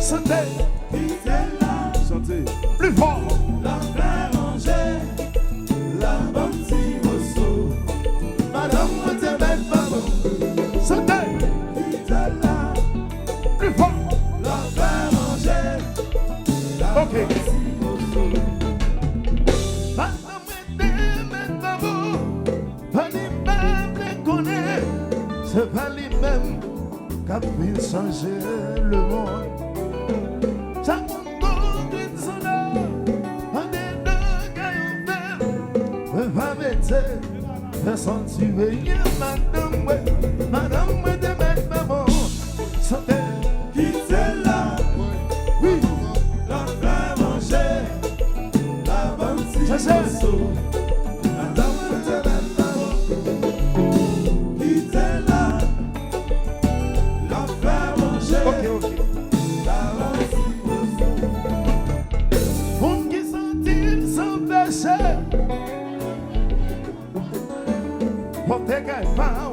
Santé. Qui était là? Santé. Plus fort. La frère manger. La bonne si mosso. Madame, moi te bête maman. Santé. Qui était là? Plus fort. La frère manger. La Ok. bonne si mosso. Madame, moi te bête maman. Pas les mêmes les connaît. C'est pas les mêmes qui peuvent changer le monde. Chaque monde conduit son âme. On est deux gaillons verts. Pas bêter. Personne tuer. Madame, ouais. Madame, moi te bête maman. Santé. Qui était là? Oui. La frère manger. La bonne si Je sais. mosso. Madame, moi te bête maman. Qui était là? La frère manger. Ok. La bonne si mosso. Monde qui sont-ils sans péché? Portez quelqu'un.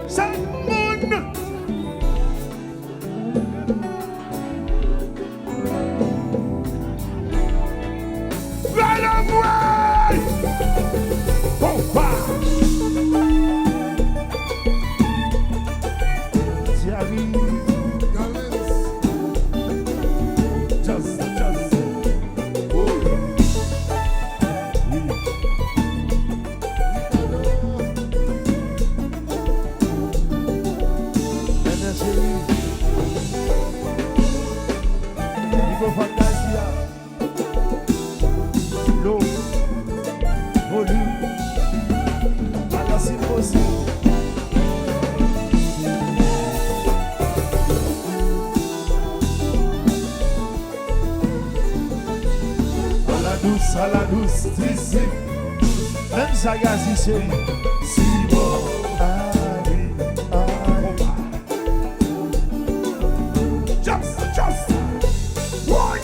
Chaque monde. Va la voir. Bon, Thierry. Just. À la douce, Disip. Même ça, Gazi, chérie. Si bon. Just. Why?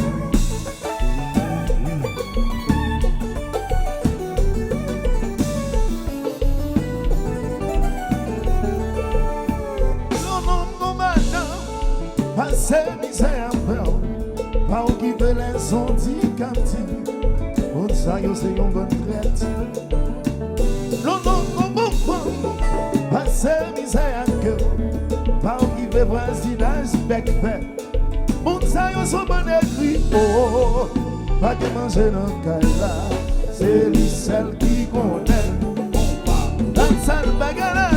Non, madame. Passez misère, pas occuper les handicapés. On ça, yo, c'est une bonne traite. Non, passez misère, pas occuper voisinage, bec fait. On ça, yo, c'est bon écrit. Oh, pas de manger dans le cas c'est lui celle qui connaît. Dans sa bagarre,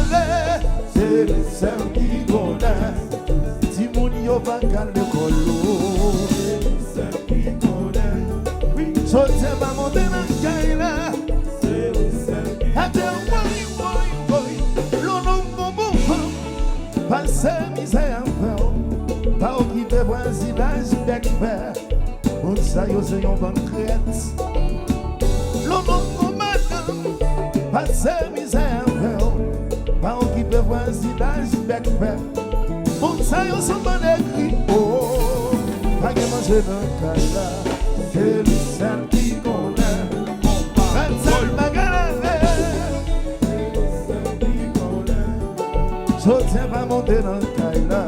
c'est lui celle qui connaît. Si mon yo va calmer le colo, c'est lui celle qui connaît. Sortez pas monter dans le caïla. C'est lui celle qui connaît. Boy. L'on bon. Passez misère un peu. Pas occuper voisinage bec vert. On ça yo c'est une bonne crête. L'on madame. Passez misère un peu. Pas occuper voisinage bec vert. On ça yo c'est bon écrit. Oh, pas que manger dans le caïla. C'est lui celle qui connaît. Quand ça le bagarre. C'est lui celle qui connaît. Je tiens pas monter dans le caïla.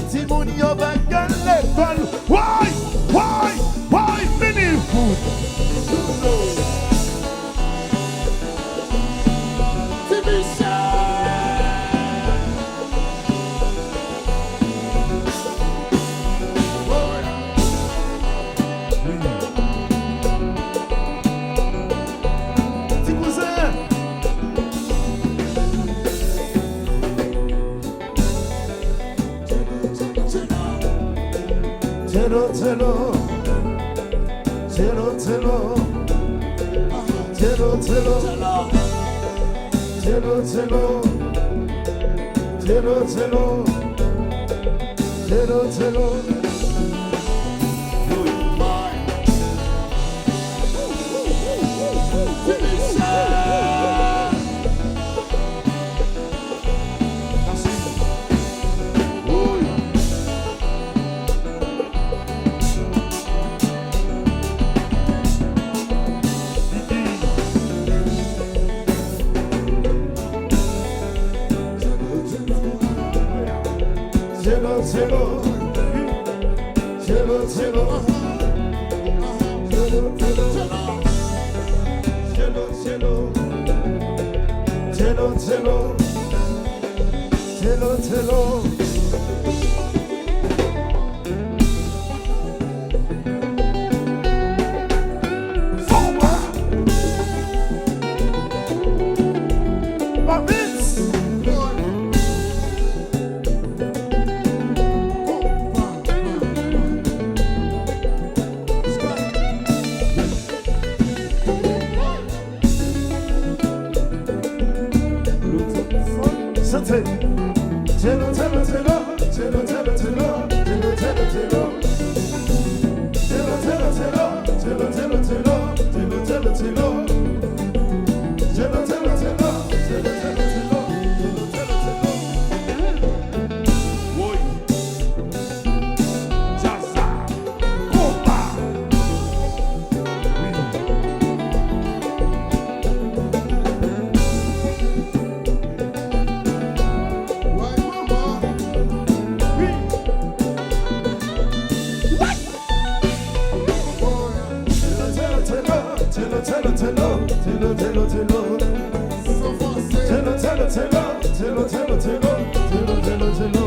Si mon yo va gagner l'école. Why, fini foot. cello, cello, cello, cello. Cello, cello, cello, cello. Cello, cello, cello, cello, cello, cello, cello, cello, cello. Cello, cello, cello, cello, cello, cello, cello, cello, cello. Cello, cello, cello, cello, cello, cello, cello, cello. Oi. Jaza. Opa. Cello, cello, cello, cello, cello. Cello, cello, cello, cello, cello, cello, cello, cello, cello.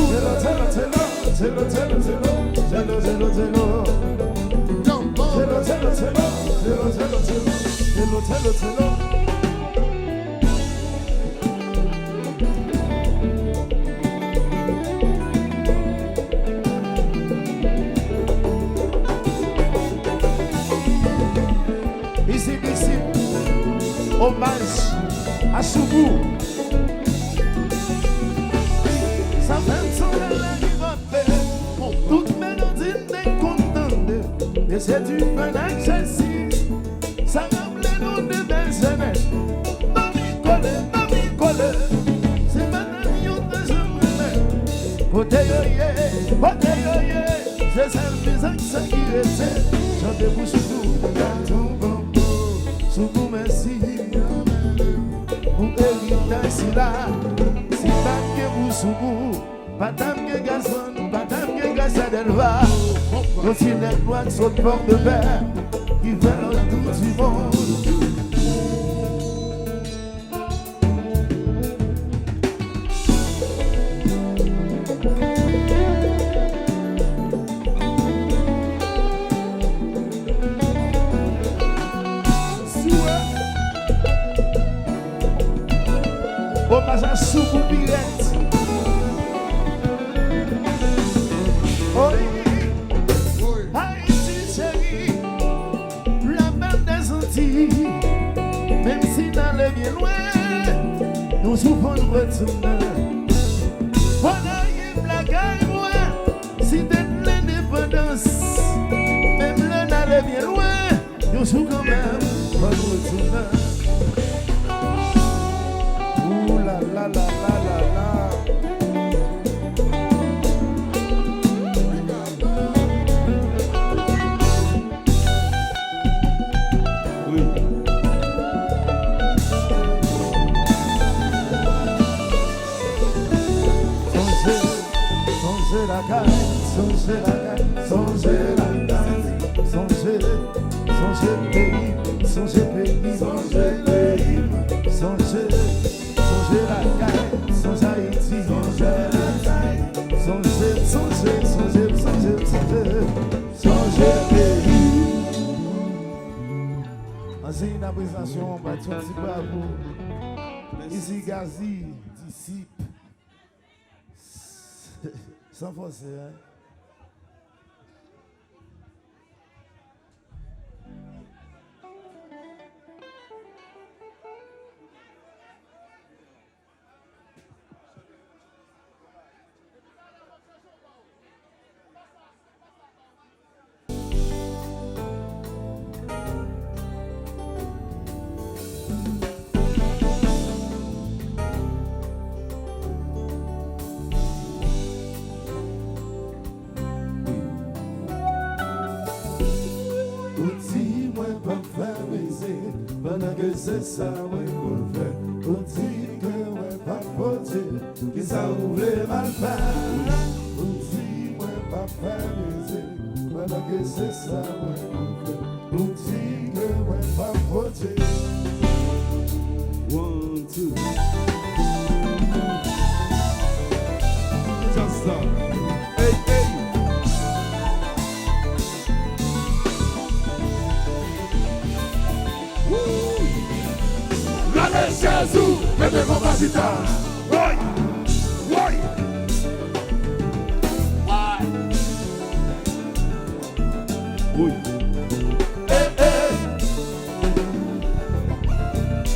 Cello, cello, cello, cello, cello, cello, cello, cello, cello. Cello, cello, cello, cello, cello, cello, cello, cello, cello. Disip, hommage à Soukou. Ça fait son la pour toute mélodie décontente. Et c'est du bon exercice. Ça rappelle nous de belles années. Mami colle. C'est maintenant yon de je pote yoye. C'est celle musique qui restait. Chantez pour Soukou. Soukou merci pour héritage si là, si pas que vous Soukou, pas d'âme que Gazzman, pas d'âme que Gracia Delva, aussi les lois de son port de mer qui fait le tour du monde. Hommage à Soukou Pirette. Oui, Haïti chérie, la même des Antilles. Même si dans le bien loin, nous souffrons de retourner. Voilà, il la gagne moi, si t'es de l'indépendance. Même là dans le bien loin, nous souffrons quand même de retourner. La la la la la la. Oui. Songez la caille, songez la caille, songez la caille, songez le pays, songez le pays, songez le pays, songez la caille, songez Haïti, songez la caille, songez le pays. Enseigne la présentation, on va tout petit peu à vous. Ici Gazi, Disip. Sans forcer, hein. Pendant que c'est ça, ouais, qu'on fait, on dit que ouais, pas faute, qui ça ouvre mal que c'est ça, ouais. Ou si que ouais, pas voter. 1, 2. Just stop. Hey, hey. La Jésus, mais de mon basita. Ouais, ouais. Oui. Eh, eh.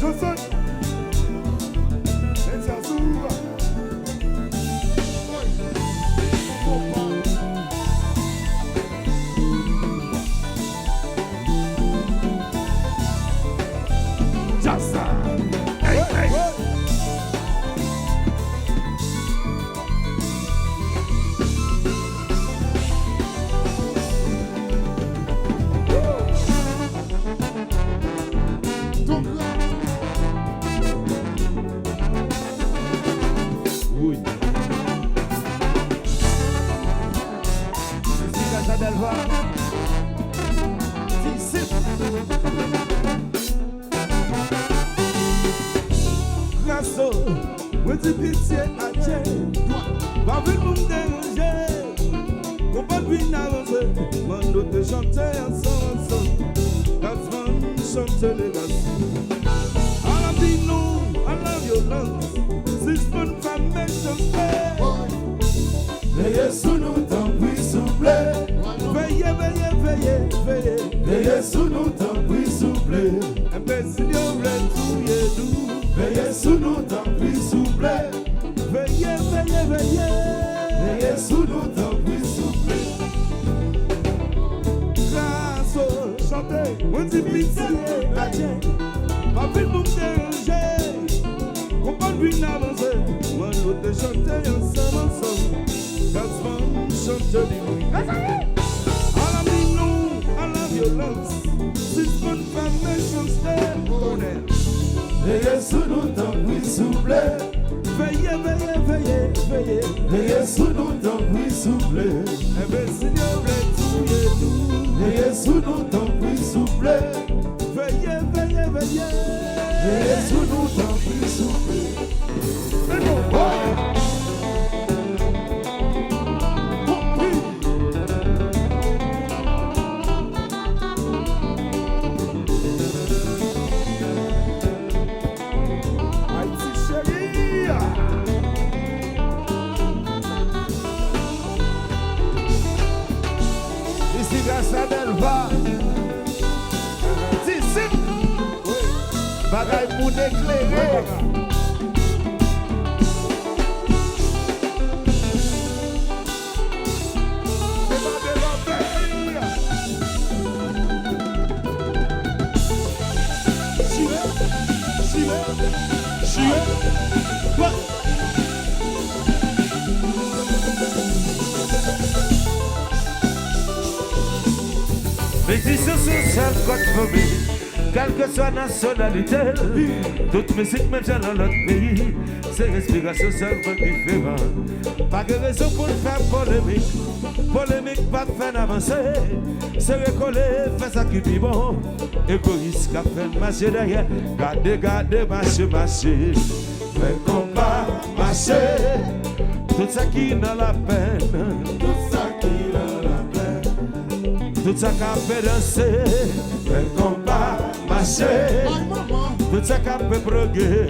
Johnson. La Jésus. Just ça. Hey, hey. Oui. Gracia Delva. Disip. Grasso, moi dis pitié à Dieu. Pas vu nous déranger. On pas bien avancer. Mando de chanter ensemble. GAZMAN chante les gars. I love you, I love your love. Six bonnes femmes chanter. Veillez sous nous, tant pis, soufflez. Veillez, veillez, veillez, veillez. Veillez sous nous, tant pis, soufflez. Imbécile, on veut tuer nous. Veillez sous nous, tant pis, soufflez. Veillez, veillez, veillez. Veillez sous nous, tant pis, soufflez. Grasso, chantez, on dit pitié à Dieu. Pas vu nous déranger. On pas bien avancer. Mando de chanter ensemble. GAZMAN chante les bruits. I love your love. Six bonnes femmes chanter. Veillez sous nous, tant pis, soufflez. Veillez, veillez, veillez, veillez. Veillez sous nous, tant pis, soufflez. Imbécile, on veut tuer nous. Veillez sous nous, tant pis, soufflez. Veillez, veillez, veillez. Veillez sous nous, tant pis, soufflez. Ici, Gracia Delva. Disip. Bagaille pour éclairer. Médicine sociale, code phobie, quelle que soit la nationalité, toute musique, même dans l'autre pays, c'est respiration sociale différente. Pas de raison pour faire polémique, polémique pas faire avancer, c'est recoller, faire ça qui est bon, égoïste, qu'a fait marcher derrière, garder, marcher, fait combat, marcher, tout ça qui est dans la peine, tout ça qui est dans la peine. Tout ça qu'a fait danser, fait combat, marcher. Tout ça qu'a fait broguer,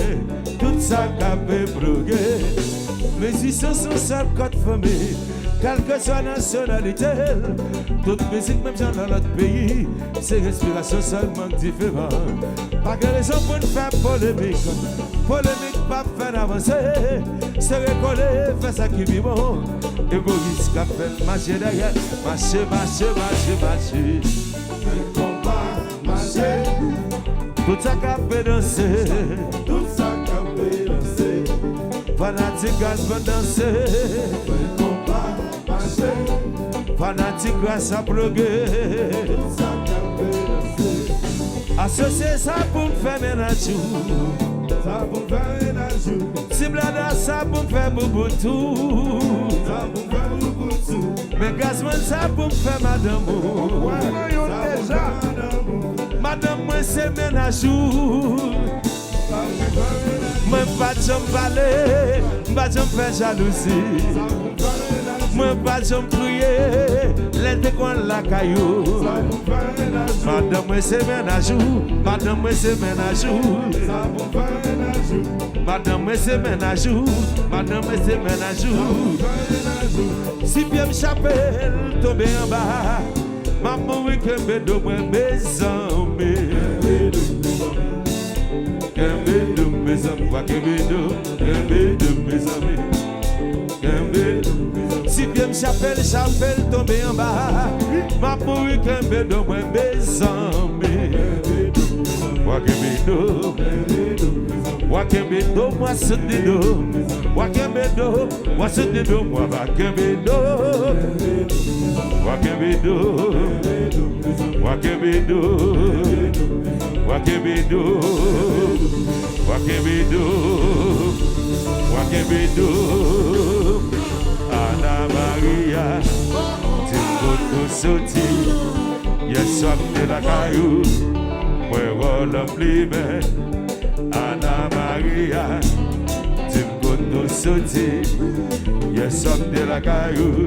tout ça qu'a fait broguer. Mais si ce sont seuls côté famille, quelle que soit la nationalité, toute musique même dans l'autre pays, c'est respiration seulement différente. Pas de raison pour ne faire polémique, polémique pas faire avancer, c'est recoller, faire ça qui vit bon. Égoïste qu'a fait marcher derrière, marcher. Fait combat, marcher. Tout ça qu'a fait danser, Tout ça qu'a fait danser. fanatique GAZMAN danser. Fait combat, marcher. Fanatique grâce à bloguer. Tout ça qu'a fait danser. Associer ça pour me faire ménage. Ça pour faire ménage. Ciblada ça pour me faire bouboutou. Ça pour faire bouboutou. Mais Gazzman ça pour me faire madame. Madame, moi c'est ménageour. Moi pas de jambe parler, pas de jambe faire jalousie. Moi pas de jambe prier, l'aide qu'on la caillou. Madame, moi c'est ménageour. Madame, moi c'est ménageour. Madame, moi c'est ménageour. Madame, moi c'est ménageour. Si bien me chapelle tomber en bas. Maman, oui, que me donne mes amis. Que me donne mes amis. Que me donne mes amis. Si bien me chapelle tomber en bas. Maman, oui, que me donne mes amis. Wakembedo, moi se dido. Wakembedo, moi se dido. Moi wakembedo. Wakembedo. Wakembedo. Wakembedo. Wakembedo. Wakembedo. Ana Maria. Timboto soti. Yes, I'm de la caillou. Where all of living, Anna Maria, Timboto Soti, yes, I'm de la caillou,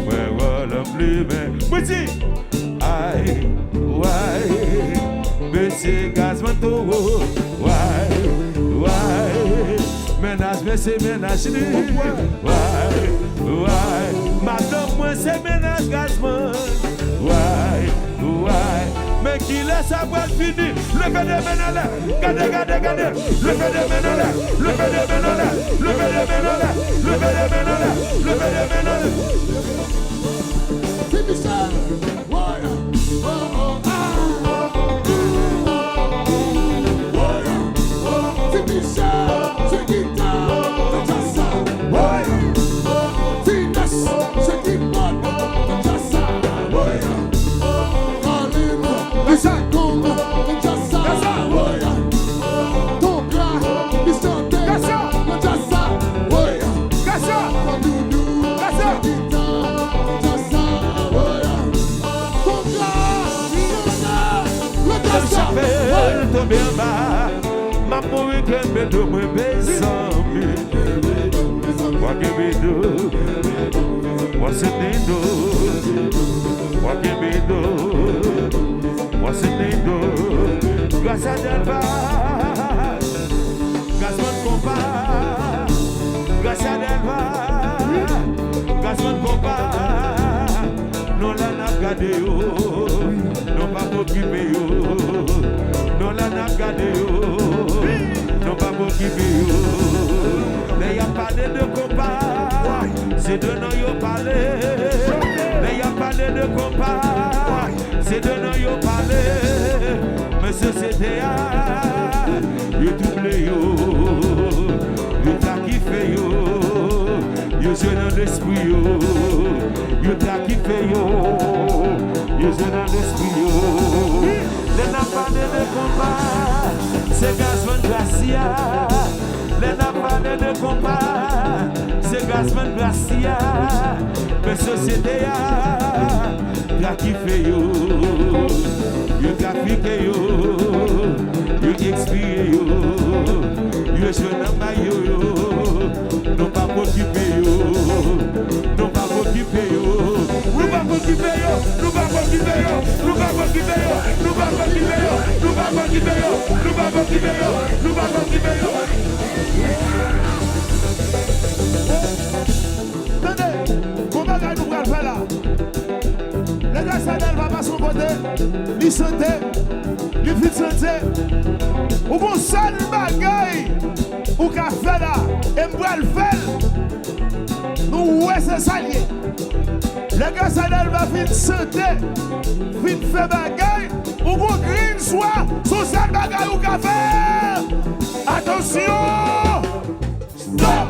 where all of living. Petit, why, Monsieur Gazzman Togo, why, ménage, c'est ménage, why, madame, moi c'est ménage Gazzman, why. Mais qui laisse sa boîte finie, le fait de ménaler, gardez, le fait de ménaler, le fait de ménaler, le fait de ménaler, le fait de ménaler, le fait de ménaler. C'est bizarre, c'est bizarre, c'est guitare, c'est ça, finesse, c'est qui bonne, c'est ça, ma pourri que me donne mes besoins. What can we do? What's it they do? What can we do? What's it they do? Gracia Delva, Gazzman combat. Gracia Delva, Gazzman combat. Non la n'a gardé yo, non pas m'occuper yo. Non la n'a gardé yo, non pas m'occuper yo. Mais y a parlé de combat, c'est de nous y parler. Mais y a parlé de combat, c'est de nous y parler. Mais société a, you double yo, you t'a kiffé yo, you jeune dans l'esprit yo, you t'a kiffé yo, you jeune dans l'esprit yo. Les n'a parlé de combat, c'est Gazzman Gracia. Les n'a parlé de combat, c'est Gazzman Gracia. Mais société a, t'as kiffé yo, you t'as piqué yo, you expiré yo, you jeune en maillot yo, non pas m'occuper yo, non pas m'occuper yo, nous pas m'occuper yo, nous pas m'occuper yo, nous pas m'occuper yo, nous pas m'occuper yo, nous pas m'occuper yo, nous pas m'occuper yo, nous pas m'occuper yo. Tenez, comment nous allons faire là? Les gars, ça va pas son côté, ni santé, ni fit santé. Ou bon seul bagaille, ou qu'a fait là, et m'bral fait. Nous, ouais, c'est ça lié. Les gars, ça va fit santé, fit fait bagaille, ou bon green soit, son seul bagaille ou qu'a fait. Attention! Stop!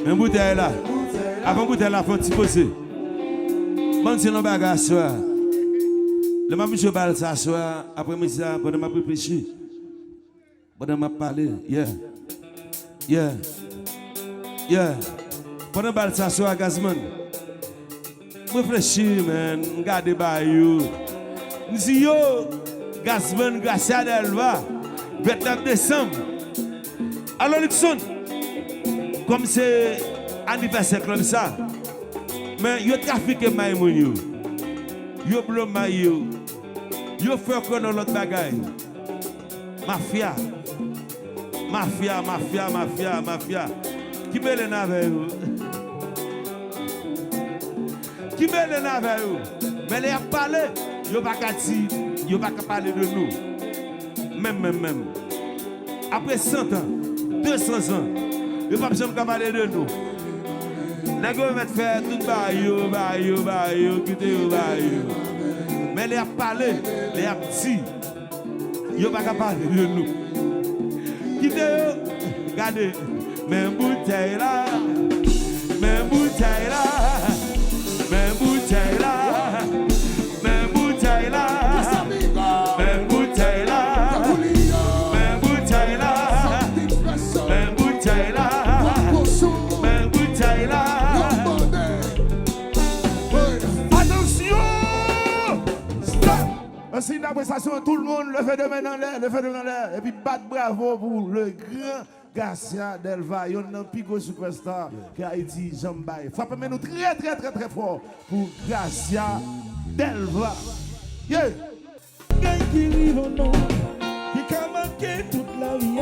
Un bouteille là. Avant bouteille là, faut t'y poser. Bon, c'est nos bagages soir. Le m'a mis au bal ça soir. Après, moi, ça, pendant ma réfléchi. Pendant ma parler, yeah. Yeah. Yeah. Pendant que ça soit à Gazzman, je réfléchis, man. Je regarde par you. Je dis, yo, Gazzman, Gracia Delva, 29 décembre. Alors, Luxon, comme c'est anniversaire comme ça, mais yo trafiqué maïmoun yo blou maï yo fait qu'on a l'autre bagaille. Mafia. Qui met les navets Qui met les navets mais les a parlé, yo pas qu'à parler de nous. Même. Après 100 ans, 200 ans, yo pas besoin de parler de nous. N'a go mettre faire tout ba yo, quitter yo ba yo. Mais les a parlé, les a dit, yo pas qu'à parler de nous. Quitter yo, regardez, même bouteille là, même bouteille là, même bouteille là, même bouteille là, même bouteille là, même bouteille là, même bouteille là, même bouteille là. Attention! Stop! Ainsi d'appréciation, tout le monde levez de main dans l'air, et puis battre bravo pour le grand Gracia Delva, il y a un pico superstar qui a été Jambaye. Frappez nous très fort pour Gracia Delva. Yeah! Qui vive au nom, qui a marqué toute la vie,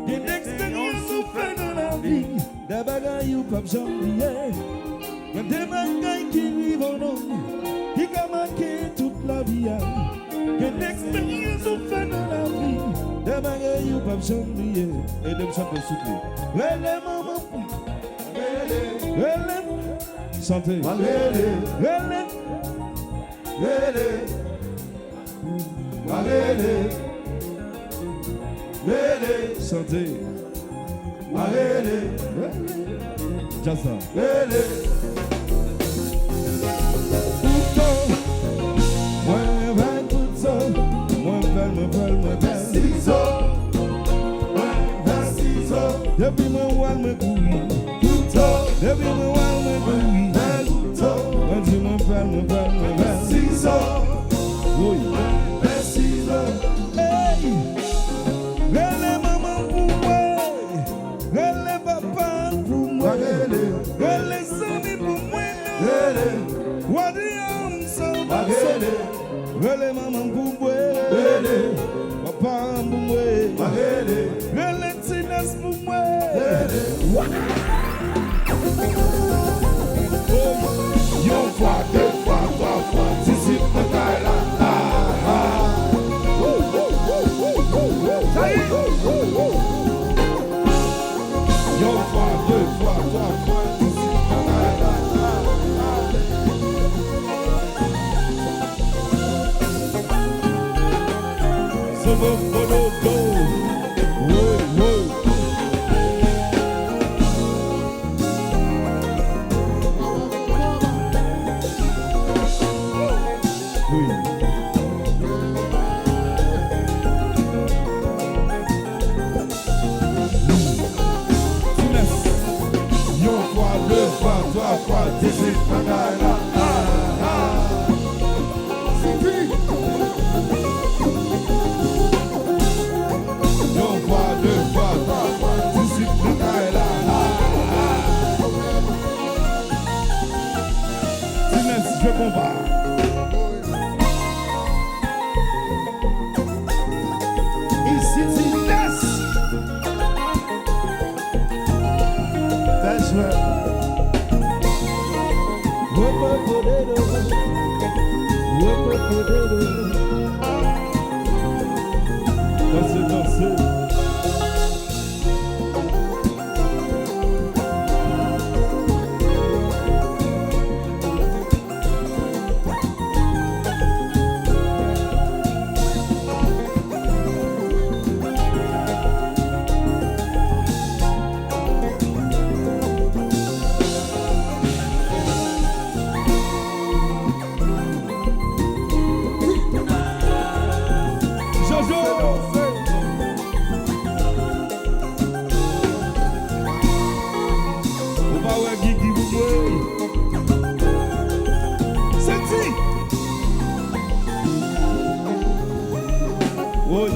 une expérience souffert dans la vie, des bagailles ou pas j'oublier. Des bagailles qui vivent au nom, qui a marqué toute la vie, une expérience souffert dans la vie, des bagailles ou pas j'oublier. Et de me chanter soutenir. Relève maman, relève, chantez, relève. Santé. Jassa. Depuis mon wal me couille, depuis mon wal me couille, quand tu me parles, ciseaux, oui, ciseaux, hey, relève maman pour moi, relève papa pour moi, relève amis pour moi, what the hell, so relève maman pour moi, papa pour moi, relève Tinas pour moi. Yon fois, deux fois, trois fois, Disip me caille là. Ça y est. Yon fois, deux fois, trois fois, Disip me caille là. So go. Whoa. Disip me caille là. Ici, tu laisses. That's right. Danser. Oui.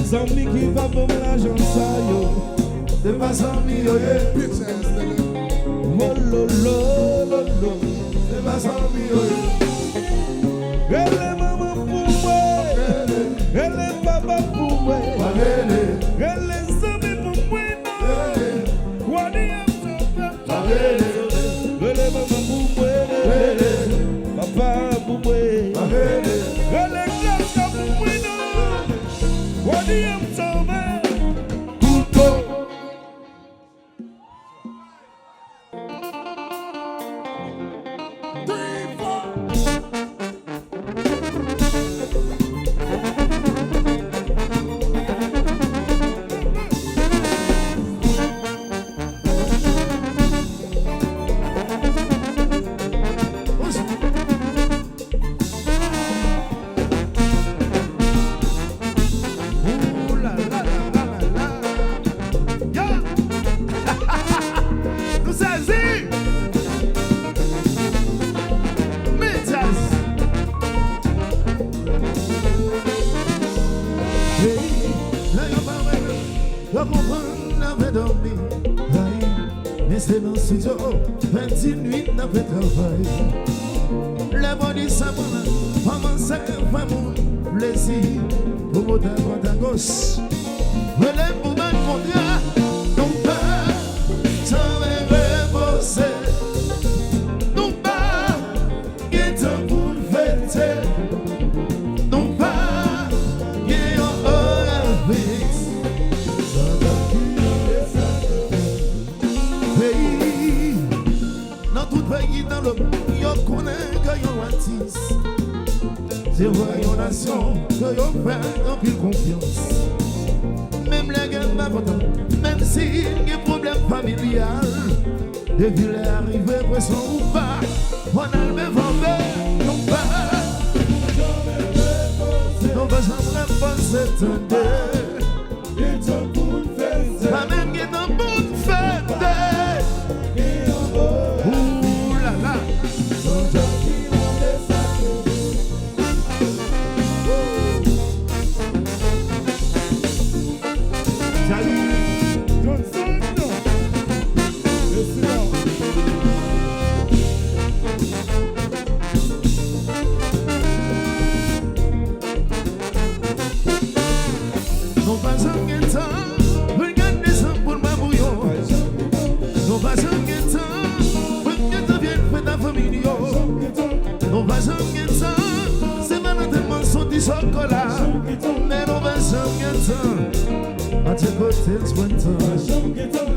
Zombie qui va pour l'argent ça yo. C'est pas zombie yo yeah. Oh lo lo lo lo. C'est pas zombie yo yeah. Elle est maman pour moi. Elle est papa pour moi. Elle est zombie pour moi. What do you have? Elle est maman pour moi. Papa pour moi. Elle est Gracia pour moi. What do you have?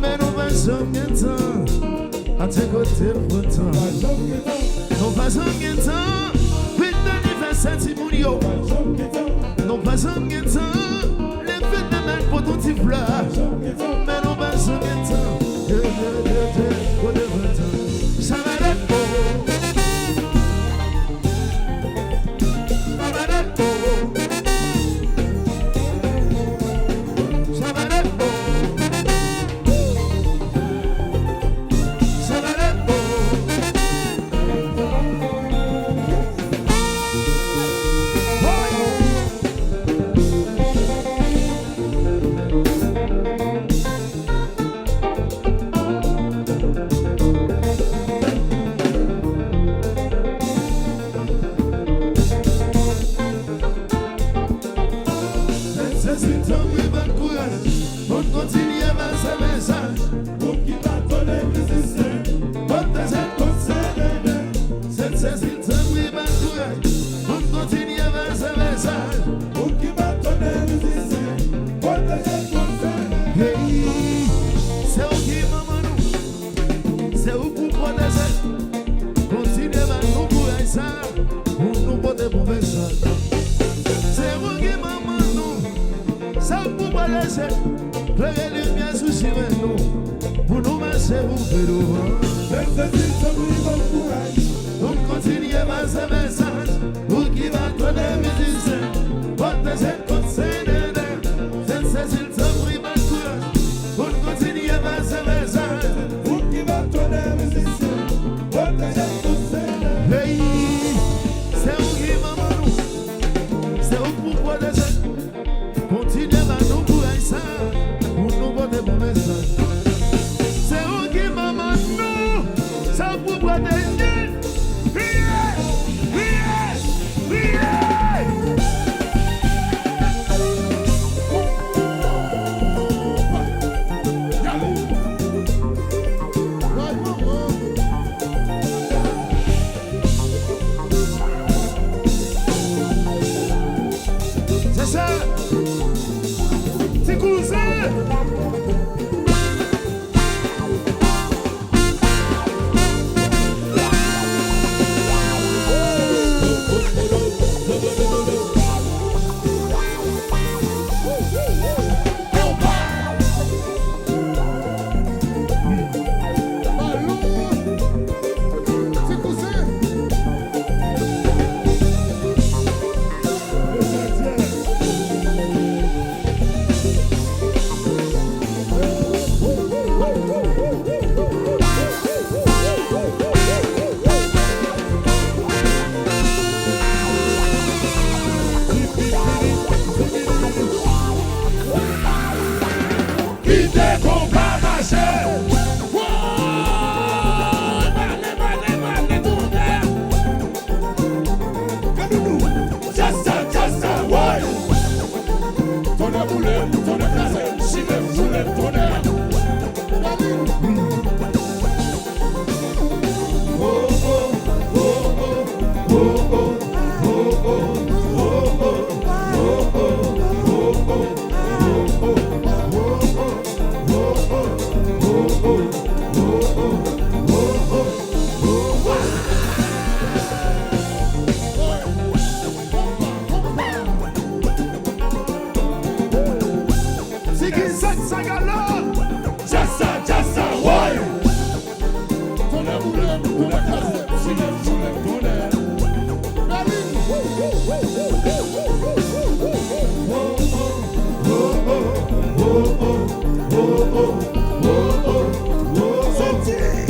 Mais on va jamais de temps, à tes côtés le printemps. Non pas jamais de temps, fête d'anniversaire Timounio. Non pas jamais de temps, les fêtes de même pour ton petit fleur. Mais non pas jamais de temps, pour le printemps. Ça va être beau. Sorti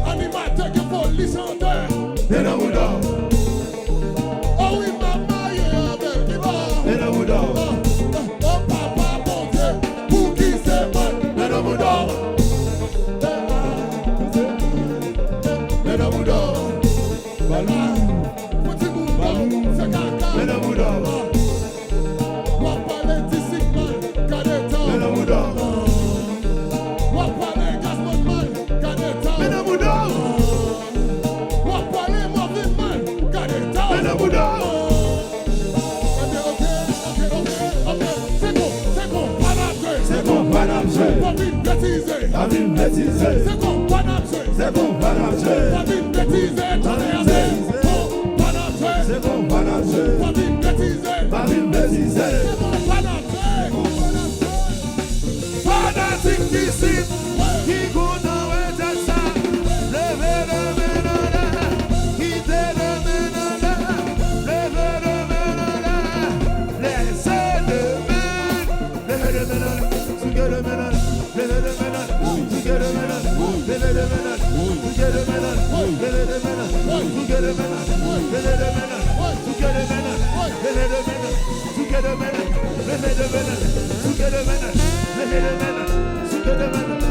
Animateur qui faut les chanter. Oh oui, maman, il est avec qui va. Oh papa, mon Dieu, pour qui c'est mal. Petit bout, c'est caca. Papa, les Disip mal, Cadetta. Papa, les Gazzman mal, Cadetta. Papa, les mauvais mal, Cadetta. C'est bon, pas d'abjeu. Pas vite bêtiser. C'est bon, pas d'abjeu. Pas vite bêtiser. T'en es assez. Pas d'abjeu. C'est bon, pas d'abjeu. Pas vite bêtiser. Pas vite bêtiser. C'est bon, pas d'abjeu. Fanatique Disip, qui compte en ouais, ça. Levez le ménada, quittez le ménada, levez le ménada, laissez le ménada, levez le ménada, souquez le ménada, levez le ménada, souquez le ménada, levez le ménada, souquez le ménada, levez le ménada, souquez le ménada, levez le ménada, souquez le ménada, levez le ménada, souquez le ménada, levez le ménada, souquez le ménada.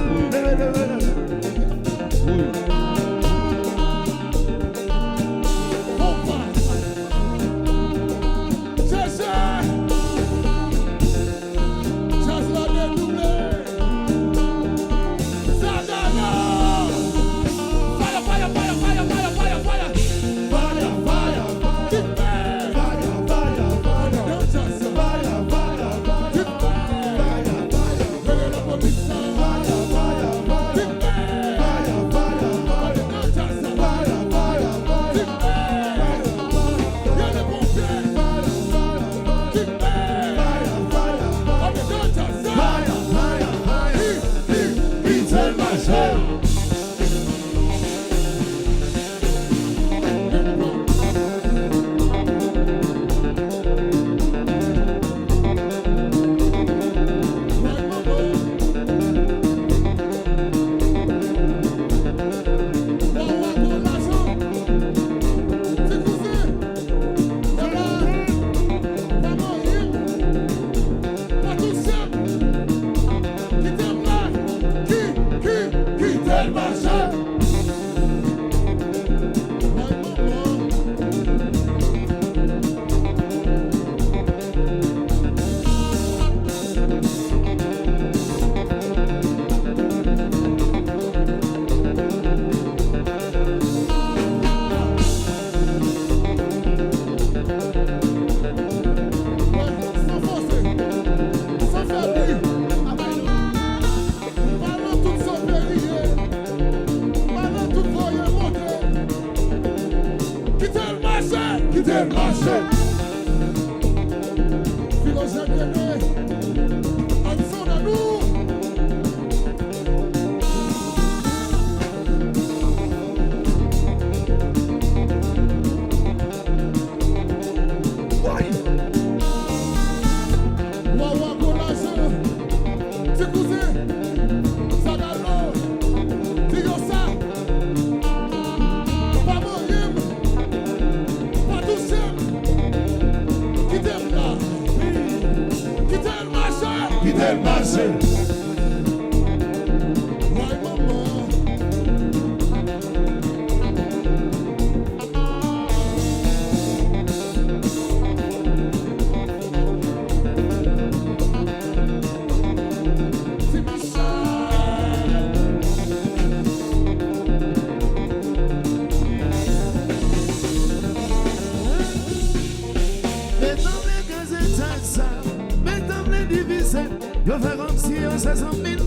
Yo fais comme si on s'est 100 000.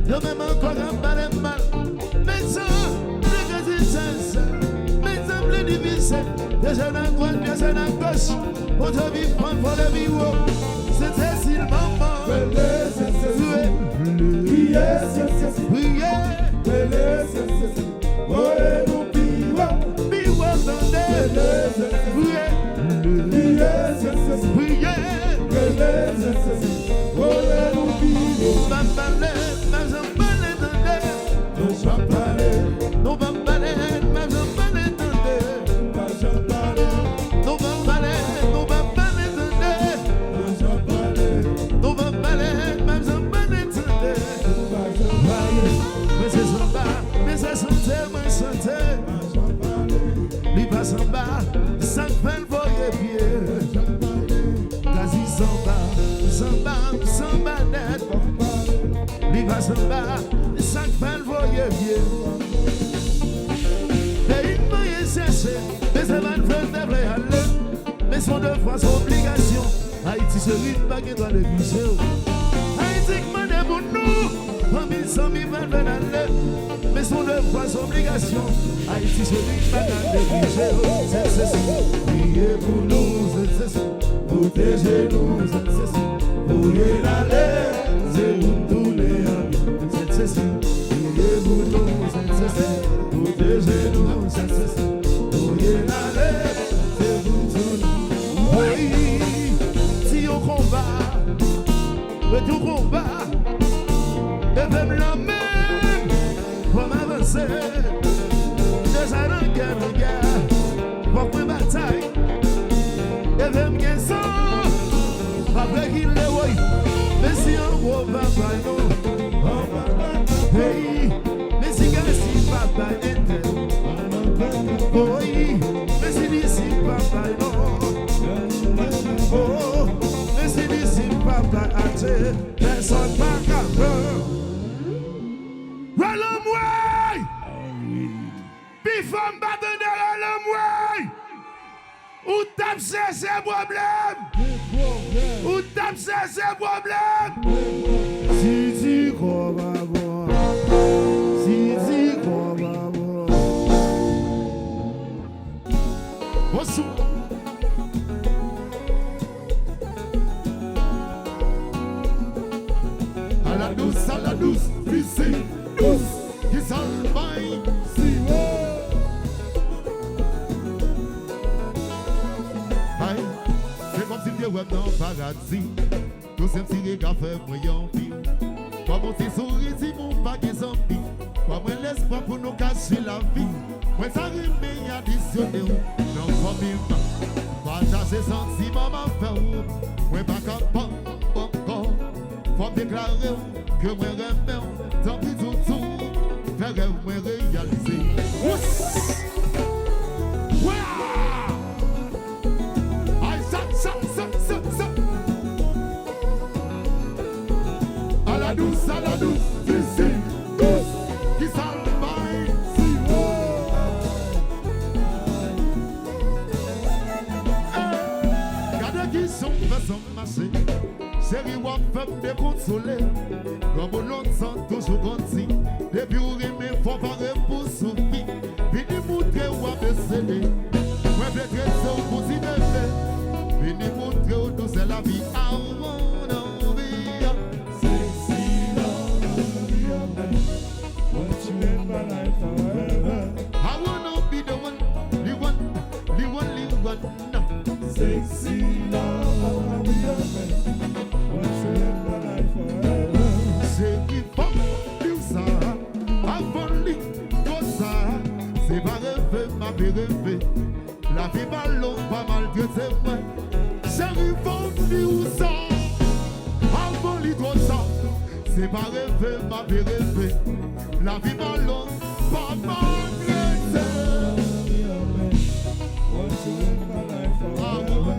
Yo même encore un balai mal. Mais ça, les gars, c'est ça. Mais ça, les divises. Y'a j'ai la droite, y'a j'ai la gauche. On te vit pas pour le vivre. C'était si le maman. devoir son obligation. Haïti se rite pas qu'il doit le bicher. Haïti qui m'a pour nous. En 1120 aller. Mais son devoir son obligation. Haïti se rite pas qu'il doit le bicher. C'est priez pour nous, c'est protégez-nous, c'est priez l'aller, c'est pour tous les amis. C'est priez pour nous, c'est protégez-nous, c'est priez l'aller, c'est pour tous nous. Oui, si on combat, le tout combat, et même la même, pour avancer, déjà dans la guerre, pour une bataille, et même qu'un sang, après qu'il le voie, mais si on voit papa, non, hey, mais si Gassi papa était, oui, mais si d'ici papa, non, oh, mais si d'ici papa a tué, personne pas capable. L'homme, ouais, puis femme battre de l'homme, ouais. Ou tape ces problèmes. Ou tape ces problèmes. Si tu crois pas bon. Si tu crois pas bon. Bonsoir. À la douce, ici, douce, qui s'albaille, si c'est comme si tu étais dans le paradis. Tout ce petit café, moi y'en pile. Comme on s'y sourit, si mon paquet zombie. Comme on laisse pas pour nous cacher la vie. Moi ça rime additionné ou non famille. Partager sentiments ma faire. Moi pas capable encore. Faut déclarer que moi remets. Tant pis tout. Faire moi réaliser. À la douce, ici, douce, qui s'albaille, si Gardez qui sont fait son marché, chérie ou femme de consoler, comme l'on sent toujours conti, depuis où il faut parler pour souffrir, puis nous montrer où à décéder, moi je vais traiter pour s'y lever, puis nous montrer où nous c'est la vie à sexy love, I'll be your man. Once you in my life forever. C'est qui faut dire ça, avant lui, tout ça. C'est pas rêver, ma vie rêver. La vie ballon, pas mal que c'est moi. Chérie, faut dire ça, avant lui, tout ça. C'est pas rêver, ma vie rêver. La vie ballon, pas mal que c'est. Once you in my life forever.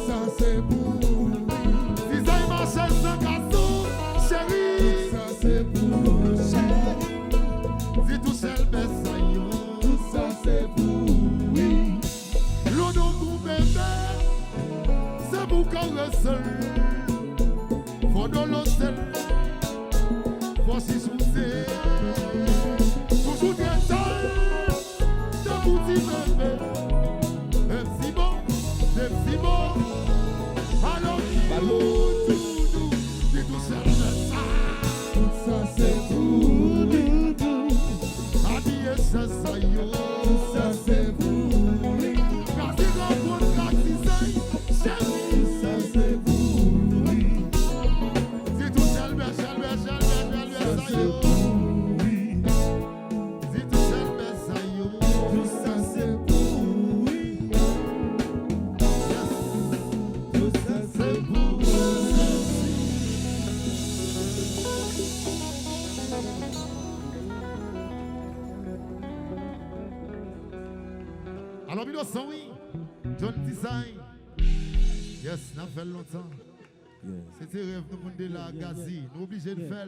ça c'est pour lui. Si ça y marche sans garçon, chérie, ça c'est pour chérie. Si tout seul baisse ça yo, ça c'est pour lui. L'eau dans ton bébé, c'est pour qu'on le seul. Faut dans l'eau seul, faut s'y soucier. Pour jouer des seul, de petit bébé. Si bon, alors dis tout seul ça c'est pour doudou. Habillé ça yo, ça c'est pour lui. Quand il rencontre quand il s'aille, chérie, ça c'est pour lui. Dis tout seul ça yo. Dis tout seul ça yo, tout ça c'est pour lui. Alors, innocent, oui. John Design. Yes, ça fait longtemps. C'était rêve de monde de la Gazi. Nous obligés de faire.